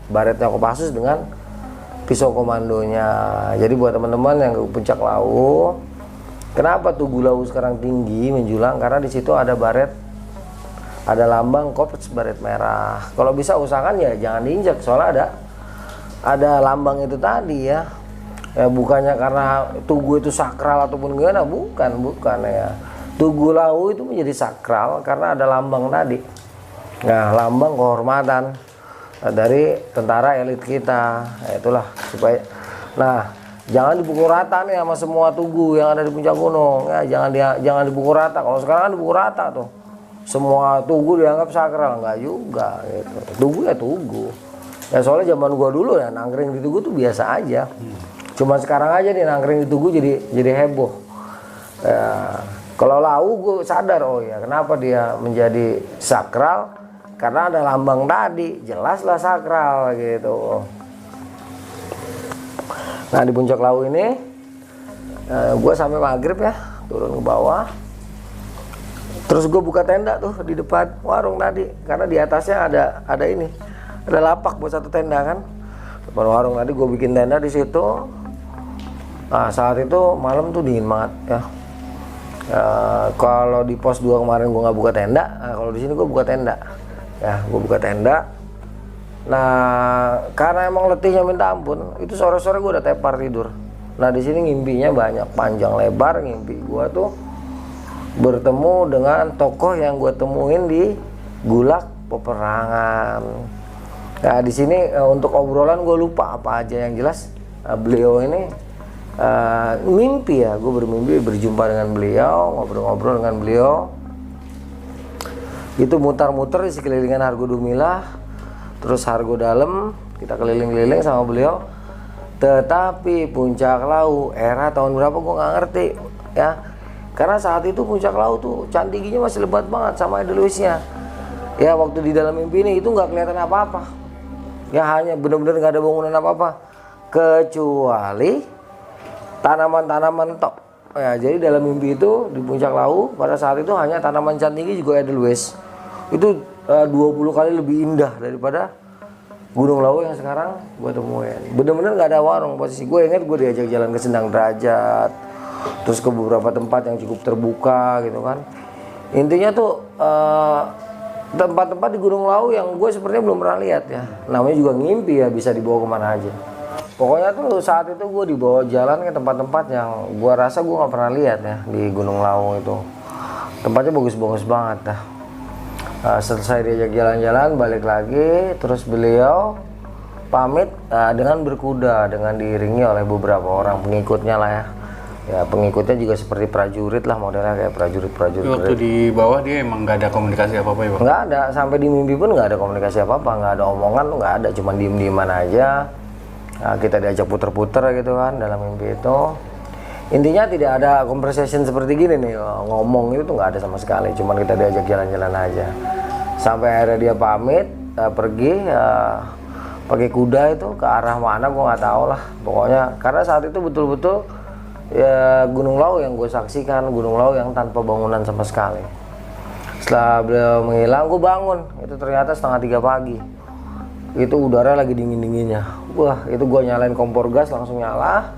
[SPEAKER 2] baretnya Kopassus dengan pisau komandonya. Jadi buat teman-teman yang ke Puncak Lawu, kenapa Tugu Lawu sekarang tinggi menjulang? Karena di situ ada baret, ada lambang korps baret merah. Kalau bisa usahakan ya jangan diinjak, soalnya ada lambang itu tadi ya. Ya bukannya karena Tugu itu sakral ataupun gimana, bukan ya. Tugu Lawu itu menjadi sakral karena ada lambang tadi. Nah, lambang kehormatan dari tentara elit kita. Nah, itulah supaya, nah jangan dipukul rata nih sama semua tugu yang ada di puncak gunung ya, jangan dipukul rata. Kalau sekarang kan dipukul rata tuh, semua tugu dianggap sakral. Enggak juga gitu. Tugu ya tugu ya, soalnya zaman gua dulu ya nangkring di Tugu tuh biasa aja. Cuma sekarang aja nih nangkring di Tugu jadi heboh ya. Kalau Lawu gue sadar, oh ya kenapa dia menjadi sakral, karena ada lambang tadi, jelaslah sakral gitu. Nah di Puncak Lawu ini gue sampai maghrib ya, turun ke bawah, terus gue buka tenda tuh di depan warung tadi, karena di atasnya ada ini, ada lapak buat satu tenda kan. Depan warung tadi gue bikin tenda di situ. Nah saat itu malam tuh dingin banget ya. Kalau di pos 2 kemarin gue nggak buka tenda, kalau di sini gue buka tenda ya, gue buka tenda. Nah karena emang letihnya minta ampun, itu sore-sore gue udah tepar tidur. Nah di sini ngimpinya banyak, panjang lebar. Ngimpi gue tuh bertemu dengan tokoh yang gue temuin di Gulag peperangan. Nah di sini untuk obrolan gue lupa apa aja, yang jelas beliau ini mimpi ya, gue bermimpi berjumpa dengan beliau, ngobrol-ngobrol dengan beliau. Itu mutar-muter di sekelilingan Argo Dumilah, terus Argo Dalam, kita keliling-keliling sama beliau. Tetapi Puncak Lawu era tahun berapa gue nggak ngerti ya, karena saat itu Puncak Lawu tuh candi giginya masih lebat banget sama Edelweissnya ya. Waktu di dalam mimpi ini itu nggak kelihatan apa-apa ya, hanya benar-benar nggak ada bangunan apa-apa kecuali tanaman-tanaman tok. Ya, jadi dalam mimpi itu di Puncak Lawu pada saat itu hanya tanaman cantinggi juga Edelweiss. Itu 20 kali lebih indah daripada Gunung Lawu yang sekarang gue temuin. Bener-bener nggak ada warung. Posisi gue ingat gue diajak jalan ke Sendang Derajat, terus ke beberapa tempat yang cukup terbuka gitu kan. Intinya tuh tempat-tempat di Gunung Lawu yang gue sepertinya belum pernah lihat ya. Namanya juga ngimpi ya, bisa dibawa kemana aja. Pokoknya tuh saat itu gue dibawa jalan ke tempat-tempat yang gue rasa gue nggak pernah lihat ya di Gunung Lawu itu. Tempatnya bagus-bagus banget dah. Selesai diajak jalan-jalan, balik lagi, terus beliau pamit dengan berkuda, dengan diiringi oleh beberapa orang pengikutnya lah ya. Ya pengikutnya juga seperti prajurit lah, modelnya kayak prajurit-prajurit.
[SPEAKER 1] Waktu di bawah dia emang nggak ada komunikasi apa-apa ya Bang?
[SPEAKER 2] Nggak ada, sampai di mimpi pun nggak ada komunikasi apa-apa, nggak ada omongan tuh nggak ada, cuma diem-dieman aja. Nah, kita diajak puter-puter gitu kan dalam mimpi itu. Intinya tidak ada conversation seperti gini nih, ngomong itu tuh nggak ada sama sekali, cuman kita diajak jalan-jalan aja. Sampai akhirnya dia pamit pergi pakai kuda itu ke arah mana gua nggak tahu lah. Pokoknya karena saat itu betul-betul ya Gunung Lawu yang gue saksikan, Gunung Lawu yang tanpa bangunan sama sekali. Setelah beliau menghilang, gue bangun. Itu ternyata 2:30 pagi. Itu udara lagi dingin-dinginnya. Wah, itu gue nyalain kompor gas langsung nyala.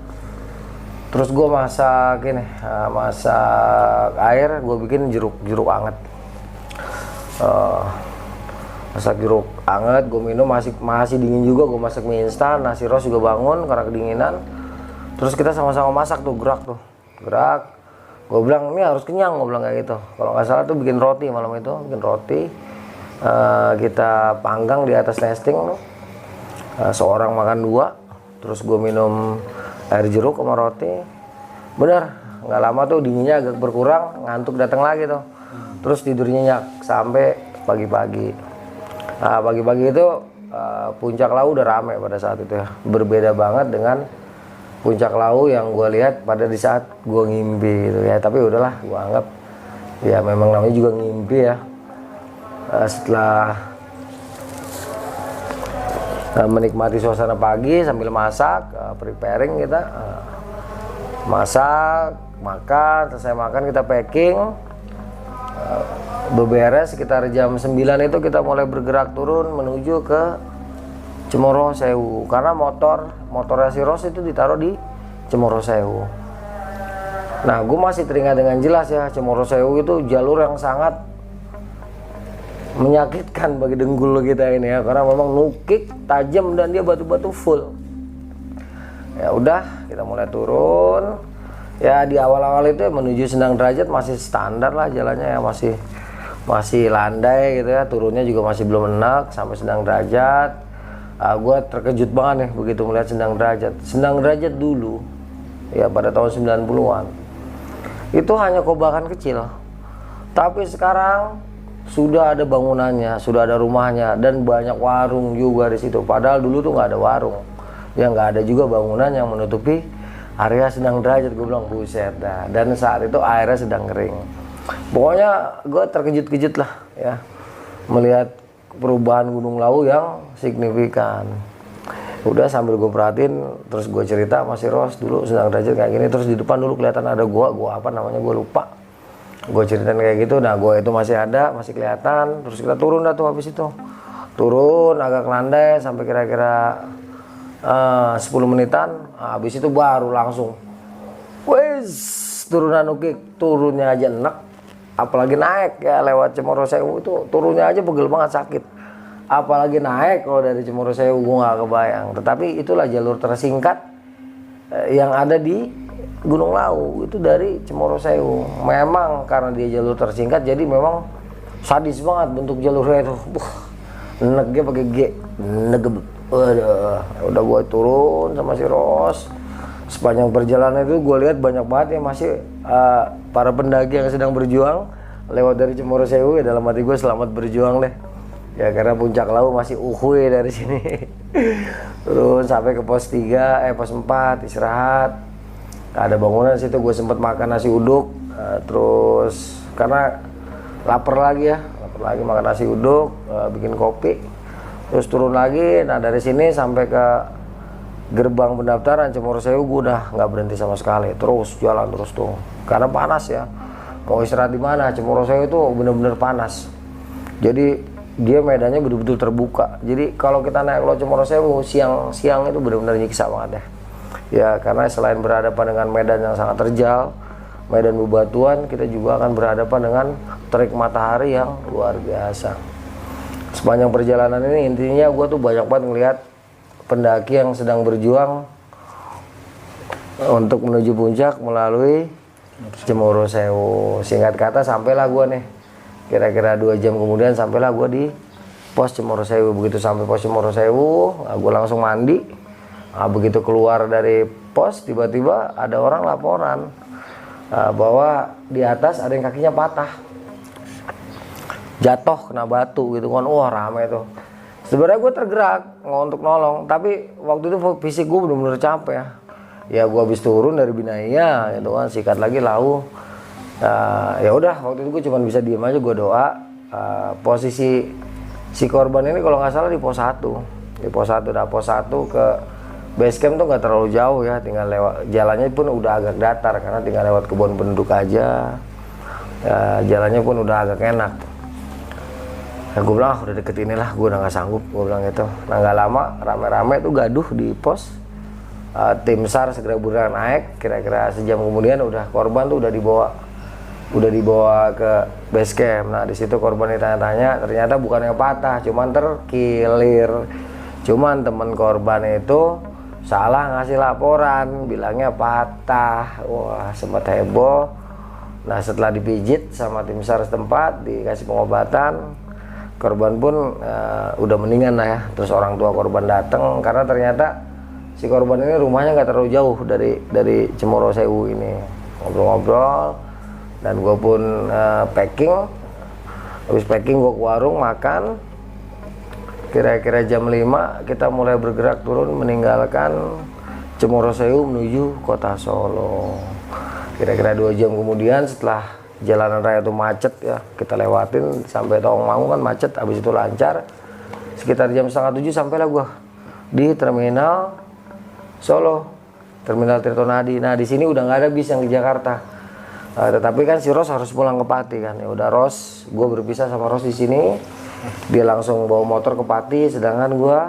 [SPEAKER 2] Terus gue masak ini, masak air, gue bikin jeruk anget. Masak jeruk anget, gue minum masih dingin juga. Gue masak mie instan, nasi ros juga bangun karena kedinginan. Terus kita sama-sama masak tuh, gerak. Gue bilang ini harus kenyang, gue bilang kayak gitu. Kalau nggak salah tuh bikin roti malam itu, bikin roti. Kita panggang di atas nesting, seorang makan 2. Terus gue minum air jeruk sama roti. Bener, nggak lama tuh dinginnya agak berkurang, ngantuk datang lagi tuh. Terus tidur nyenyak sampai pagi-pagi. Nah pagi-pagi itu Puncak Lawu udah rame pada saat itu ya. Berbeda banget dengan Puncak Lawu yang gue lihat pada di saat gue ngimpi gitu ya. Tapi udahlah, gue anggap ya memang namanya juga ngimpi ya. Setelah menikmati suasana pagi sambil masak, preparing kita masak, makan, selesai makan kita packing, beberes sekitar jam 9 itu kita mulai bergerak turun menuju ke Cemoro Sewu, karena motornya si Ros itu ditaruh di Cemoro Sewu. Nah gue masih teringat dengan jelas ya, Cemoro Sewu itu jalur yang sangat menyakitkan bagi dengkul kita ini ya, karena memang nukik tajam dan dia batu-batu full. Ya udah, kita mulai turun ya. Di awal-awal itu ya, menuju Sendang Derajat masih standar lah jalannya ya, masih landai gitu ya, turunnya juga masih belum enak sampai Sendang Derajat. Gue terkejut banget nih begitu melihat Sendang Derajat. Sendang Derajat dulu ya pada tahun 90-an itu hanya kobakan kecil, tapi sekarang sudah ada bangunannya, sudah ada rumahnya, dan banyak warung juga di situ. Padahal dulu tuh nggak ada warung, ya nggak ada juga bangunan yang menutupi area Sendang Derajat. Gue bilang buset dah. Dan saat itu airnya sedang kering. Pokoknya gue terkejut-kejut lah ya melihat perubahan Gunung Lawu yang signifikan. Udah sambil gue perhatiin, terus gue cerita sama si Ros dulu Sendang Derajat kayak gini. Terus di depan dulu kelihatan ada gua apa namanya gue lupa. Gue ceritain kayak gitu, nah gue itu masih ada, masih kelihatan. Terus kita turun dah tuh habis itu. Turun agak landai sampai kira-kira 10 menitan. Nah, habis itu baru langsung wes turunan ukik, turunnya aja enak. Apalagi naik ya lewat Cemoro Sewu itu turunnya aja pegel banget, sakit. Apalagi naik kalau dari Cemoro Sewu gue gak kebayang. Tetapi itulah jalur tersingkat yang ada di Gunung Lawu itu dari Cemoro Sewu. Memang karena dia jalur tersingkat jadi memang sadis banget bentuk jalurnya itu. Negnya pakai G, negebek. Udah gue turun sama si Ros. Sepanjang perjalanan itu gue lihat banyak banget ya masih para pendaki yang sedang berjuang lewat dari Cemoro Sewu. Ya dalam hati gue selamat berjuang deh. Ya karena Puncak Lawu masih uhuy dari sini. Terus sampai ke pos 3, pos 4 istirahat. Ada bangunan situ, gue sempat makan nasi uduk, terus karena lapar lagi makan nasi uduk, bikin kopi, terus turun lagi. Nah dari sini sampai ke gerbang pendaftaran Cemoro Sewu gue udah nggak berhenti sama sekali, terus jalan terus tuh karena panas ya. Mau istirahat di mana, Cemoro Sewu itu bener-bener panas. Jadi dia medannya betul-betul terbuka. Jadi kalau kita naik lo Cemoro Sewu siang itu bener-bener nyiksa banget ya. Ya karena selain berhadapan dengan medan yang sangat terjal, medan bebatuan, kita juga akan berhadapan dengan terik matahari yang luar biasa. Sepanjang perjalanan ini intinya gue tuh banyak banget ngelihat pendaki yang sedang berjuang untuk menuju puncak melalui Cemoro Sewu. Singkat kata sampailah gue nih, kira-kira 2 jam kemudian sampailah gue di pos Cemoro Sewu. Begitu sampai pos Cemoro Sewu, gue langsung mandi. Begitu keluar dari pos, tiba-tiba ada orang laporan bahwa di atas ada yang kakinya patah, jatuh kena batu gitu kan. Wah rame tuh. Sebenarnya gue tergerak untuk nolong, tapi waktu itu fisik gue bener-bener capek ya. Ya gue habis turun dari Binaya gitu kan, sikat lagi lau. Ya udah waktu itu gue cuma bisa diem aja, gue doa. Posisi si korban ini kalau nggak salah di pos 1. Di pos 1, dah pos 1 ke base camp tuh nggak terlalu jauh ya, tinggal lewat, jalannya pun udah agak datar karena tinggal lewat kebun penduduk aja. Jalannya pun udah agak enak. Ya gue bilang udah deket inilah, gue udah nggak sanggup, gue bilang gitu. Nah nggak lama rame-rame tuh gaduh di pos. Tim SAR segera bergerak naik, kira-kira sejam kemudian udah korban tuh udah dibawa ke base camp. Nah di situ korban ditanya-tanya, ternyata bukan yang patah, cuman terkilir. Cuman temen korban itu salah ngasih laporan, bilangnya patah. Wah sempat heboh. Nah setelah dipijit sama tim SAR setempat, dikasih pengobatan, korban pun udah mendingan lah ya. Terus orang tua korban datang karena ternyata si korban ini rumahnya nggak terlalu jauh dari Cemoro Sewu ini. Ngobrol-ngobrol dan gue pun packing. Habis packing gue ke warung makan. Kira-kira jam 5 kita mulai bergerak turun meninggalkan Cemoro Sewu menuju kota Solo. Kira-kira 2 jam kemudian setelah jalanan raya itu macet ya, kita lewatin sampai Tawangmangu kan macet, habis itu lancar. Sekitar jam 6:30 sampailah gua di terminal Solo, terminal Tirtonadi. Nah di sini udah nggak ada bis yang di Jakarta, tetapi kan si Ros harus pulang ke Pati kan. Ya udah Ros, gue berpisah sama Ros di sini. Dia langsung bawa motor ke Pati, sedangkan gue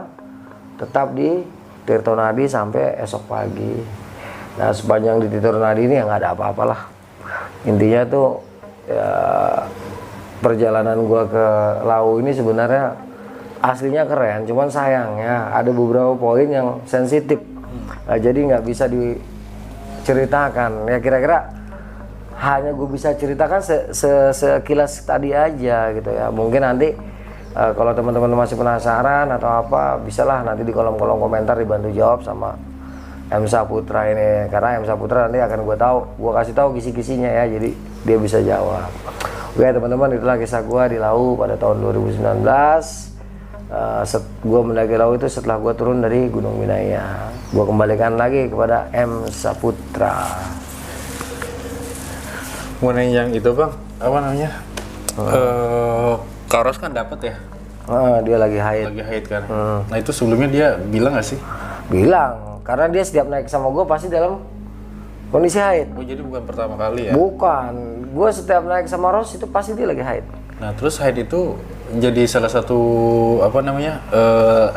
[SPEAKER 2] tetap di Tirtonadi sampai esok pagi. Nah sepanjang di Tirtonadi ini ya nggak ada apa-apalah. Intinya tuh ya, perjalanan gue ke Lau ini sebenarnya aslinya keren, cuman sayangnya ada beberapa poin yang sensitif. Jadi nggak bisa diceritakan ya, kira-kira hanya gue bisa ceritakan sekilas tadi aja gitu ya. Mungkin nanti kalau teman-teman masih penasaran atau apa, bisalah nanti di kolom-kolom komentar dibantu jawab sama M Saputra ini, karena M Saputra nanti akan gue kasih tahu kisi-kisinya ya, jadi dia bisa jawab. Oke teman-teman, itulah kisah gue di Lau pada tahun 2019. Gue mendaki Lau itu setelah gue turun dari Gunung Binaya. Gue kembalikan lagi kepada M Saputra.
[SPEAKER 1] Mengenai yang itu bang, apa namanya? Kak Ros kan dapat ya?
[SPEAKER 2] Dia lagi haid.
[SPEAKER 1] Lagi haid kan? Nah itu sebelumnya dia bilang nggak sih?
[SPEAKER 2] Bilang, karena dia setiap naik sama gue pasti dalam kondisi haid.
[SPEAKER 1] Oh jadi bukan pertama kali ya?
[SPEAKER 2] Bukan, gue setiap naik sama Ros itu pasti dia lagi haid.
[SPEAKER 1] Nah terus haid itu jadi salah satu apa namanya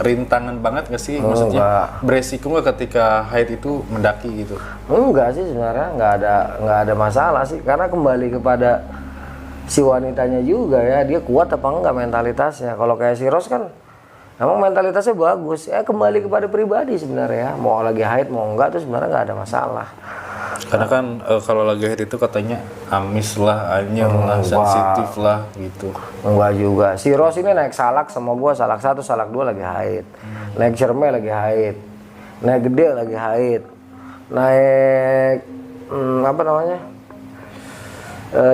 [SPEAKER 1] rintangan banget nggak sih? Maksudnya beresiko nggak ketika haid itu mendaki gitu?
[SPEAKER 2] Enggak sih sebenarnya, nggak ada masalah sih, karena kembali kepada si wanitanya juga ya, dia kuat apa enggak mentalitasnya. Kalau kayak si Ros kan emang mentalitasnya bagus, kembali kepada pribadi sebenarnya ya. Mau lagi haid mau enggak tuh sebenarnya nggak ada masalah.
[SPEAKER 1] Karena kan kalau lagi haid itu katanya amis lah, anyel lah, sensitif lah gitu.
[SPEAKER 2] Enggak juga. Si Ros ini naik salak sama gua, salak 1, salak 2 lagi haid. Naik Cerme lagi haid. Naik Gede lagi haid. Naik apa namanya?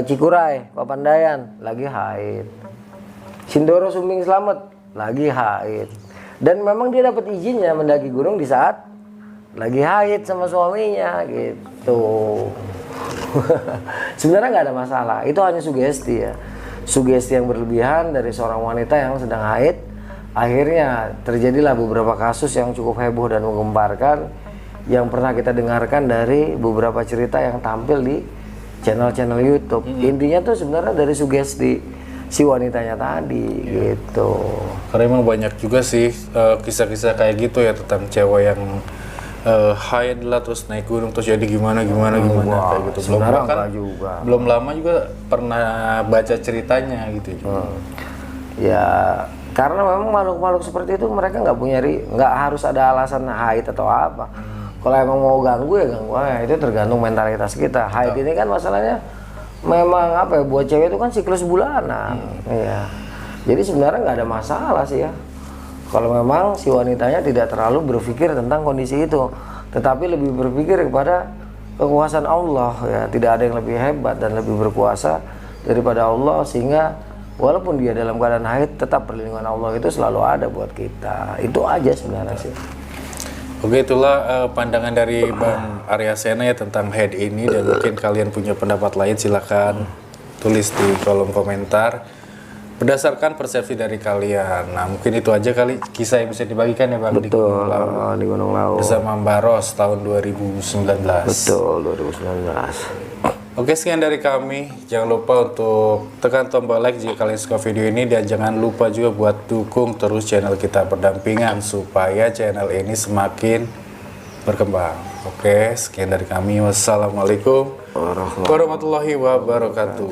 [SPEAKER 2] Cikuray, Papandayan lagi haid. Sindoro Sumbing Slamet lagi haid. Dan memang dia dapat izinnya mendaki gunung di saat lagi haid sama suaminya gitu. Sebenarnya nggak ada masalah, itu hanya sugesti ya, sugesti yang berlebihan dari seorang wanita yang sedang haid akhirnya terjadilah beberapa kasus yang cukup heboh dan menggemparkan yang pernah kita dengarkan dari beberapa cerita yang tampil di channel-channel YouTube. Intinya tuh sebenarnya dari sugesti si wanitanya tadi gitu.
[SPEAKER 1] Karena emang banyak juga sih kisah-kisah kayak gitu ya tentang cewek yang haid lah terus naik gunung terus jadi gimana kayak gitu.
[SPEAKER 2] Sebenarnya enggak juga.
[SPEAKER 1] Belum lama juga pernah baca ceritanya gitu.
[SPEAKER 2] Ya karena memang makhluk-makhluk seperti itu mereka nggak harus ada alasan haid atau apa. Kalau emang mau ganggu ya ganggu aja, itu tergantung mentalitas kita. Haid ini kan masalahnya memang apa ya, buat cewek itu kan siklus bulanan, ya. Jadi sebenarnya nggak ada masalah sih ya. Kalau memang si wanitanya tidak terlalu berpikir tentang kondisi itu, tetapi lebih berpikir kepada kekuasaan Allah ya. Tidak ada yang lebih hebat dan lebih berkuasa daripada Allah, sehingga walaupun dia dalam keadaan haid, tetap perlindungan Allah itu selalu ada buat kita. Itu aja sebenarnya sih.
[SPEAKER 1] Oke, itulah pandangan dari Bang Arya Sena ya tentang haid ini, dan mungkin kalian punya pendapat lain silahkan tulis di kolom komentar berdasarkan persepsi dari kalian. Nah mungkin itu aja kali kisah yang bisa dibagikan ya Bang.
[SPEAKER 2] Betul, di Gunung Lawu
[SPEAKER 1] bersama Mbak Ros tahun 2019.
[SPEAKER 2] Betul, 2019.
[SPEAKER 1] Oke, sekian dari kami. Jangan lupa untuk tekan tombol like jika kalian suka video ini, dan jangan lupa juga buat dukung terus channel kita berdampingan supaya channel ini semakin berkembang. Oke, sekian dari kami. Wassalamualaikum warahmatullahi wabarakatuh.